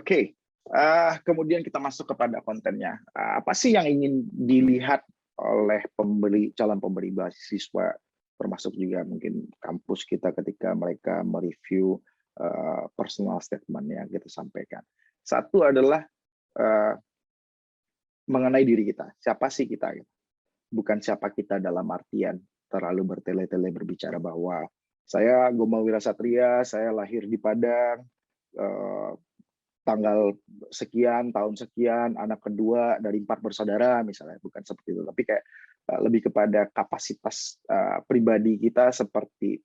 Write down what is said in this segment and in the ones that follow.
Oke, kemudian kita masuk kepada kontennya. Apa sih yang ingin dilihat oleh calon pemberi beasiswa, termasuk juga mungkin kampus kita ketika mereka mereview personal statement yang kita sampaikan. Satu adalah eh, mengenai diri kita. Siapa sih kita? Bukan siapa kita dalam artian terlalu bertele-tele berbicara bahwa saya Goma Wirasatria, saya lahir di Padang, eh, tanggal sekian, tahun sekian, anak kedua dari 4 bersaudara misalnya, bukan seperti itu, tapi kayak lebih kepada kapasitas pribadi kita seperti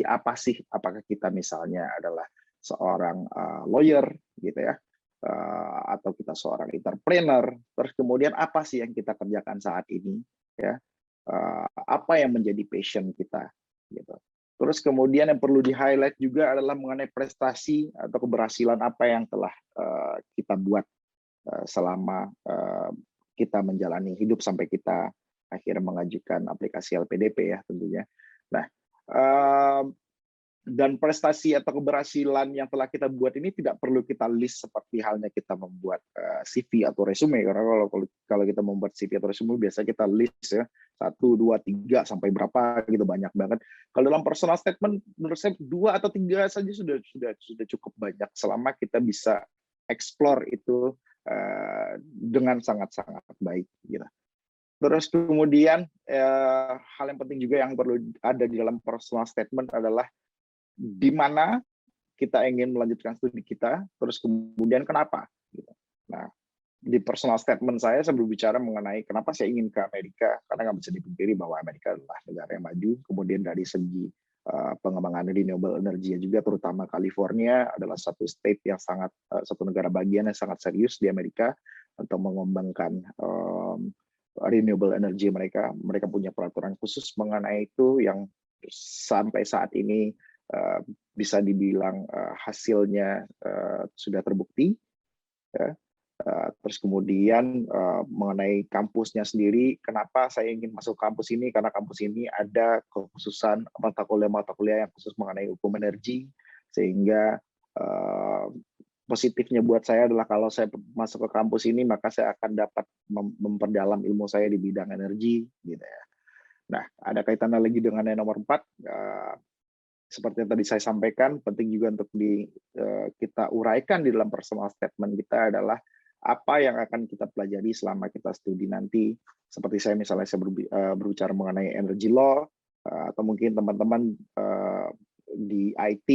apa sih? Apakah kita misalnya adalah seorang lawyer gitu ya, atau kita seorang entrepreneur, terus kemudian apa sih yang kita kerjakan saat ini ya, apa yang menjadi passion kita gitu. Terus kemudian yang perlu di-highlight juga adalah mengenai prestasi atau keberhasilan apa yang telah kita buat selama kita menjalani hidup sampai kita akhirnya mengajukan aplikasi LPDP ya tentunya. Nah, dan prestasi atau keberhasilan yang telah kita buat ini tidak perlu kita list seperti halnya kita membuat CV atau resume, karena kalau kita membuat CV atau resume biasa kita list ya 1, 2, 3 sampai berapa gitu, banyak banget. Kalau dalam personal statement menurut saya 2 atau 3 saja sudah cukup banyak selama kita bisa explore itu dengan sangat-sangat baik gitu. Terus kemudian hal yang penting juga yang perlu ada di dalam personal statement adalah di mana kita ingin melanjutkan studi kita, terus kemudian kenapa. Gitu. Nah, di personal statement saya berbicara mengenai kenapa saya ingin ke Amerika, karena nggak bisa dipungkiri bahwa Amerika adalah negara yang maju, kemudian dari segi pengembangan renewable energy juga, terutama California adalah satu satu negara bagian yang sangat serius di Amerika untuk mengembangkan renewable energy mereka. Mereka punya peraturan khusus mengenai itu yang sampai saat ini bisa dibilang hasilnya sudah terbukti. Ya. Terus kemudian mengenai kampusnya sendiri, kenapa saya ingin masuk kampus ini? Karena kampus ini ada kekhususan mata kuliah yang khusus mengenai hukum energi, sehingga positifnya buat saya adalah kalau saya masuk ke kampus ini maka saya akan dapat memperdalam ilmu saya di bidang energi, gitu ya. Nah, ada kaitannya lagi dengan yang nomor 4. Seperti yang tadi saya sampaikan, penting juga untuk kita uraikan di dalam personal statement kita adalah apa yang akan kita pelajari selama kita studi nanti. Seperti saya misalnya berbicara mengenai energy law, atau mungkin teman-teman di IT,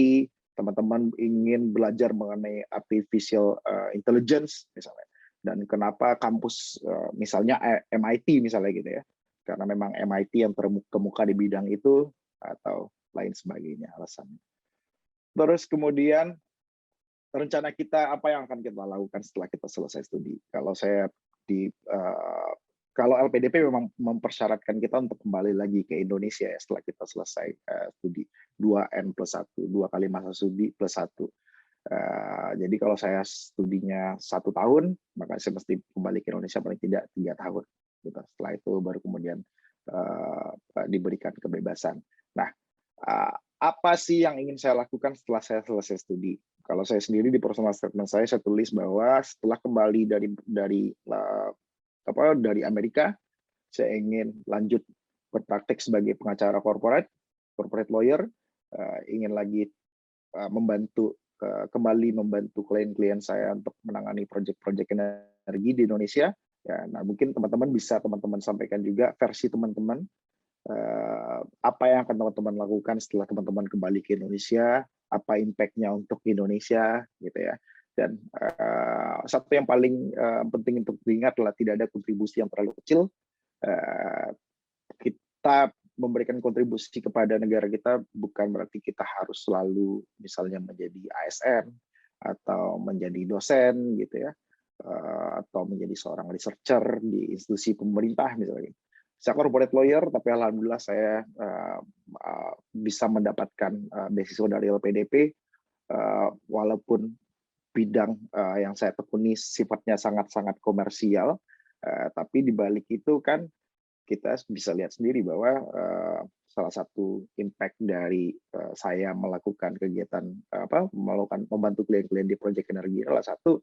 teman-teman ingin belajar mengenai artificial intelligence misalnya. Dan kenapa kampus misalnya MIT misalnya gitu ya. Karena memang MIT yang terkemuka di bidang itu atau lain sebagainya alasannya. Terus kemudian rencana kita apa yang akan kita lakukan setelah kita selesai studi. Kalau LPDP memang mempersyaratkan kita untuk kembali lagi ke Indonesia ya setelah kita selesai studi 2N+1, 2 kali masa studi plus 1. Jadi kalau saya studinya 1 tahun, maka saya mesti kembali ke Indonesia paling tidak 3 tahun. Gitu. Setelah itu baru kemudian diberikan kebebasan. Nah, apa sih yang ingin saya lakukan setelah saya selesai studi? Kalau saya sendiri di personal statement saya tulis bahwa setelah kembali dari Amerika, saya ingin lanjut berpraktek sebagai pengacara corporate lawyer, ingin lagi kembali membantu klien-klien saya untuk menangani proyek-proyek energi di Indonesia. Ya, nah mungkin teman-teman sampaikan juga versi teman-teman. Apa yang akan teman-teman lakukan setelah teman-teman kembali ke Indonesia, apa impact-nya untuk Indonesia, gitu ya. Dan satu yang paling penting untuk diingat adalah tidak ada kontribusi yang terlalu kecil. Kita memberikan kontribusi kepada negara kita bukan berarti kita harus selalu misalnya menjadi ASN atau menjadi dosen, gitu ya, atau menjadi seorang researcher di institusi pemerintah misalnya. Saya corporate lawyer, tapi alhamdulillah saya bisa mendapatkan beasiswa dari LPDP, walaupun bidang yang saya tekuni sifatnya sangat-sangat komersial, tapi di balik itu kan kita bisa lihat sendiri bahwa salah satu impact dari saya melakukan kegiatan membantu klien-klien di proyek energi adalah satu,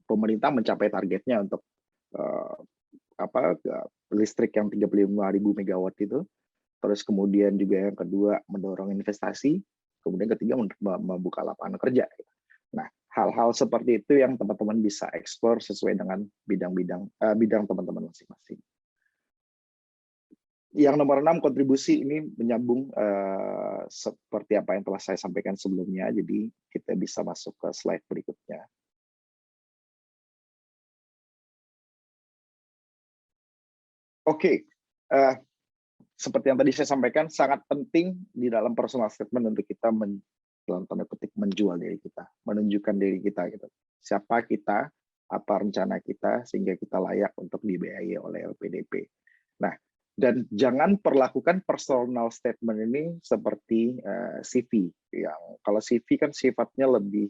pemerintah mencapai targetnya untuk uh, listrik yang 35.000 megawatt itu. Terus kemudian juga yang kedua mendorong investasi, kemudian ketiga membuka lapangan kerja. Nah, hal-hal seperti itu yang teman-teman bisa eksplor sesuai dengan bidang teman-teman masing-masing. Yang nomor 6, kontribusi, ini menyambung seperti apa yang telah saya sampaikan sebelumnya, jadi kita bisa masuk ke slide berikutnya. Oke, seperti yang tadi saya sampaikan, sangat penting di dalam personal statement untuk kita dalam tanda kutip menjual diri kita, menunjukkan diri kita gitu. Siapa kita, apa rencana kita, sehingga kita layak untuk dibiayai oleh LPDP. Nah, dan jangan perlakukan personal statement ini seperti CV. Yang kalau CV kan sifatnya lebih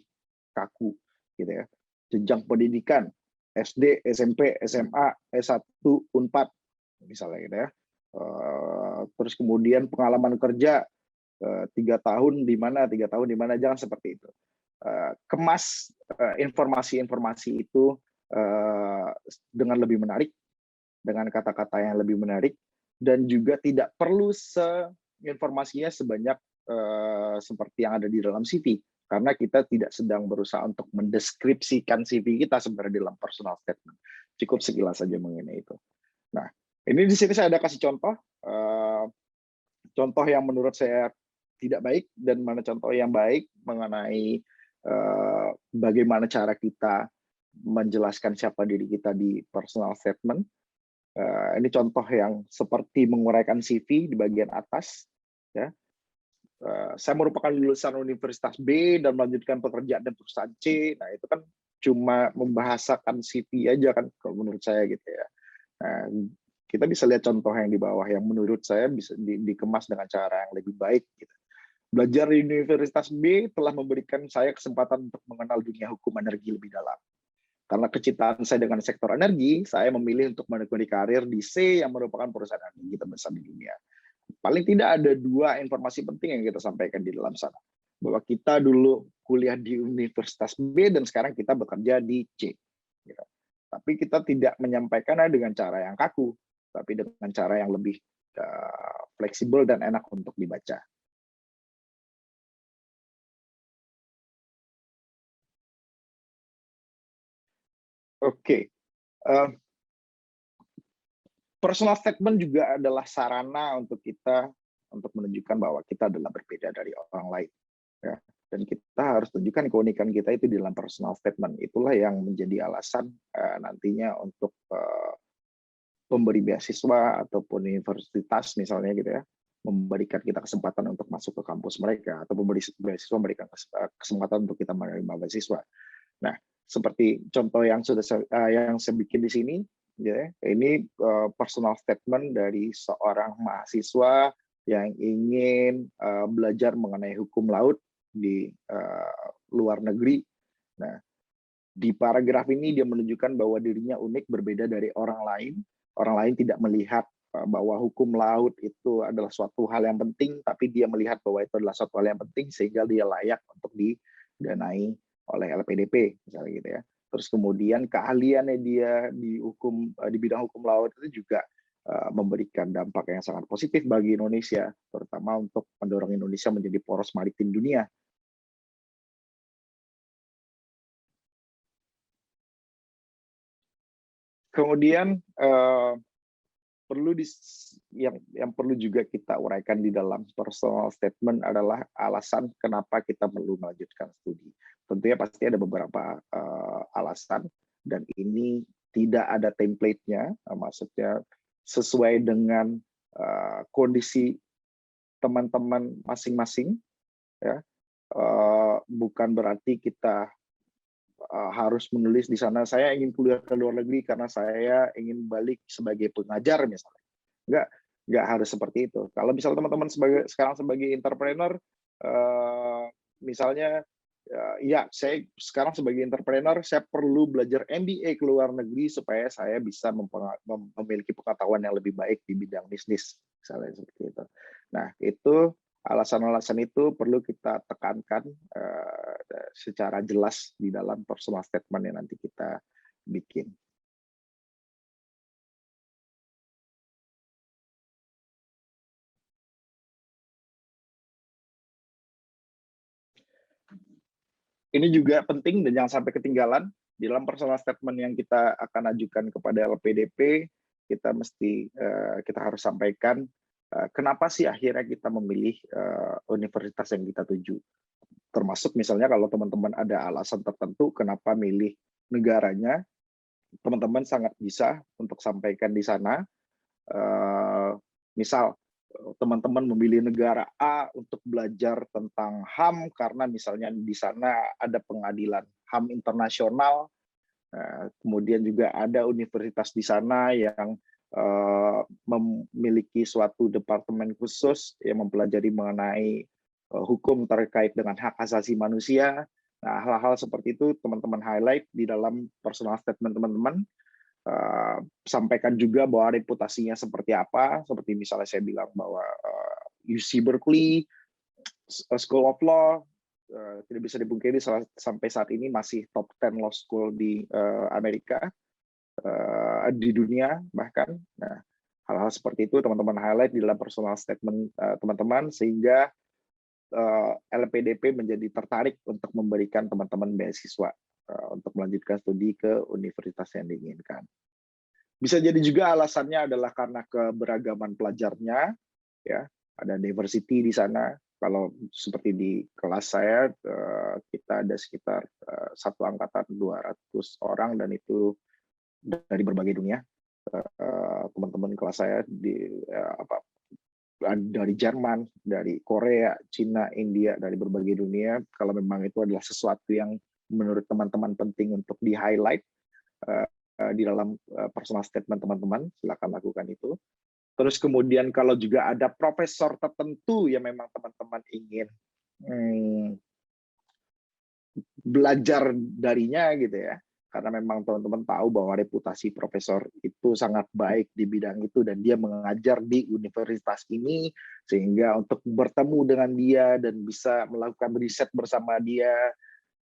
kaku, gitu ya. Jenjang pendidikan, SD, SMP, SMA, S1, Unpad, misalnya gitu ya. Terus kemudian pengalaman kerja 3 tahun di mana, 3 tahun di mana, jangan seperti itu. Kemas informasi-informasi itu dengan lebih menarik, dengan kata-kata yang lebih menarik, dan juga tidak perlu informasinya sebanyak seperti yang ada di dalam CV, karena kita tidak sedang berusaha untuk mendeskripsikan CV kita sebenarnya dalam personal statement. Cukup sekilas saja mengenai itu. Nah, ini di sini saya ada kasih contoh, contoh yang menurut saya tidak baik dan mana contoh yang baik mengenai bagaimana cara kita menjelaskan siapa diri kita di personal statement. Ini contoh yang seperti menguraikan CV di bagian atas. Ya, saya merupakan lulusan Universitas B dan melanjutkan pekerjaan di perusahaan C. Nah, itu kan cuma membahasakan CV aja kan, kalau menurut saya gitu ya. Nah, kita bisa lihat contoh yang di bawah yang menurut saya bisa dikemas dengan cara yang lebih baik. Gitu. Belajar di Universitas B telah memberikan saya kesempatan untuk mengenal dunia hukum energi lebih dalam. Karena kecintaan saya dengan sektor energi, saya memilih untuk menekuni karir di C yang merupakan perusahaan energi terbesar di dunia. Paling tidak ada 2 informasi penting yang kita sampaikan di dalam sana. Bahwa kita dulu kuliah di Universitas B dan sekarang kita bekerja di C. Tapi kita tidak menyampaikannya dengan cara yang kaku, tapi dengan cara yang lebih fleksibel dan enak untuk dibaca. Oke. Personal statement juga adalah sarana untuk kita untuk menunjukkan bahwa kita adalah berbeda dari orang lain. Ya. Dan kita harus tunjukkan keunikan kita itu di dalam personal statement. Itulah yang menjadi alasan nantinya untuk pemberi beasiswa ataupun universitas misalnya gitu ya, memberikan kita kesempatan untuk masuk ke kampus mereka, atau pemberi beasiswa memberikan kesempatan untuk kita menerima beasiswa. Nah, seperti contoh yang sudah yang saya bikin di sini, ya, ini personal statement dari seorang mahasiswa yang ingin belajar mengenai hukum laut di luar negeri. Nah, di paragraf ini dia menunjukkan bahwa dirinya unik, berbeda dari orang lain. Orang lain tidak melihat bahwa hukum laut itu adalah suatu hal yang penting, tapi dia melihat bahwa itu adalah suatu hal yang penting sehingga dia layak untuk didanai oleh LPDP, misalnya gitu ya. Terus kemudian keahliannya dia di bidang hukum laut itu juga memberikan dampak yang sangat positif bagi Indonesia, terutama untuk mendorong Indonesia menjadi poros maritim dunia. Kemudian yang perlu juga kita uraikan di dalam personal statement adalah alasan kenapa kita perlu melanjutkan studi. Tentunya pasti ada beberapa alasan, dan ini tidak ada template-nya, maksudnya sesuai dengan kondisi teman-teman masing-masing. Ya. Bukan berarti kita harus menulis di sana, saya ingin kuliah ke luar negeri karena saya ingin balik sebagai pengajar misalnya. Nggak harus seperti itu. Kalau misalnya teman-teman sekarang sebagai entrepreneur, misalnya, ya saya sekarang sebagai entrepreneur, saya perlu belajar MBA ke luar negeri supaya saya bisa memiliki pengetahuan yang lebih baik di bidang bisnis, misalnya seperti itu. Nah, itu alasan-alasan itu perlu kita tekankan secara jelas di dalam personal statement yang nanti kita bikin. Ini juga penting dan jangan sampai ketinggalan di dalam personal statement yang kita akan ajukan kepada LPDP. Kita harus sampaikan kenapa sih akhirnya kita memilih universitas yang kita tuju. Termasuk misalnya kalau teman-teman ada alasan tertentu kenapa milih negaranya, teman-teman sangat bisa untuk sampaikan di sana. Misal teman-teman memilih negara A untuk belajar tentang HAM karena misalnya di sana ada pengadilan HAM internasional, kemudian juga ada universitas di sana yang memiliki suatu departemen khusus yang mempelajari mengenai hukum terkait dengan hak asasi manusia. Nah, hal-hal seperti itu teman-teman highlight di dalam personal statement teman-teman. Sampaikan juga bahwa reputasinya seperti apa, seperti misalnya saya bilang bahwa UC Berkeley, School of Law, tidak bisa dipungkiri sampai saat ini masih top 10 law school di Amerika, di dunia bahkan. Nah, hal-hal seperti itu teman-teman highlight di dalam personal statement teman-teman, sehingga LPDP menjadi tertarik untuk memberikan teman-teman beasiswa untuk melanjutkan studi ke universitas yang diinginkan. Bisa jadi juga alasannya adalah karena keberagaman pelajarnya, ya, ada diversity di sana. Kalau seperti di kelas saya, kita ada sekitar satu angkatan 200 orang dan itu dari berbagai dunia. Teman-teman kelas saya dari Jerman, dari Korea, Cina, India, dari berbagai dunia. Kalau memang itu adalah sesuatu yang menurut teman-teman penting untuk di-highlight di dalam personal statement teman-teman, silakan lakukan itu. Terus kemudian kalau juga ada profesor tertentu yang memang teman-teman ingin belajar darinya gitu ya, karena memang teman-teman tahu bahwa reputasi profesor itu sangat baik di bidang itu dan dia mengajar di universitas ini, sehingga untuk bertemu dengan dia dan bisa melakukan riset bersama dia,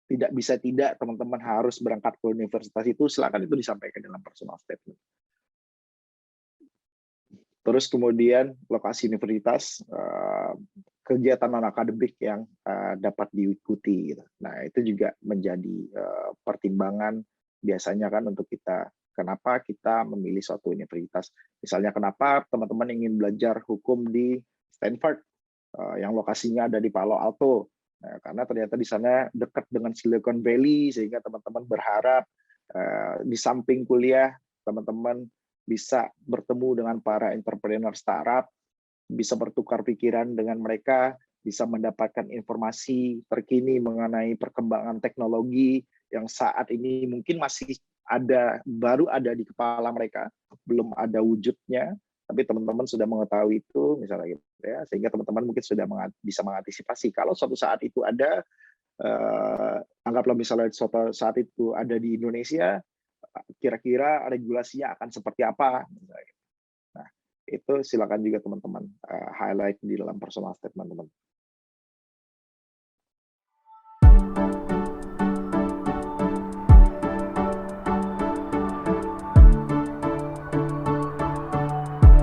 tidak bisa tidak teman-teman harus berangkat ke universitas itu, silakan itu disampaikan dalam personal statement. Terus kemudian lokasi universitas, kegiatan non-akademik yang dapat diikuti. Nah, itu juga menjadi pertimbangan biasanya kan untuk kita, kenapa kita memilih suatu universitas. Misalnya kenapa teman-teman ingin belajar hukum di Stanford, yang lokasinya ada di Palo Alto. Nah, karena ternyata di sana dekat dengan Silicon Valley, sehingga teman-teman berharap di samping kuliah, teman-teman bisa bertemu dengan para entrepreneur startup, bisa bertukar pikiran dengan mereka, bisa mendapatkan informasi terkini mengenai perkembangan teknologi yang saat ini mungkin masih baru ada di kepala mereka, belum ada wujudnya, tapi teman-teman sudah mengetahui itu, misalnya gitu ya, sehingga teman-teman mungkin sudah bisa mengantisipasi. Kalau suatu saat itu ada, anggaplah misalnya suatu saat itu ada di Indonesia, kira-kira regulasinya akan seperti apa. Nah, itu silakan juga teman-teman highlight di dalam personal statement teman-teman.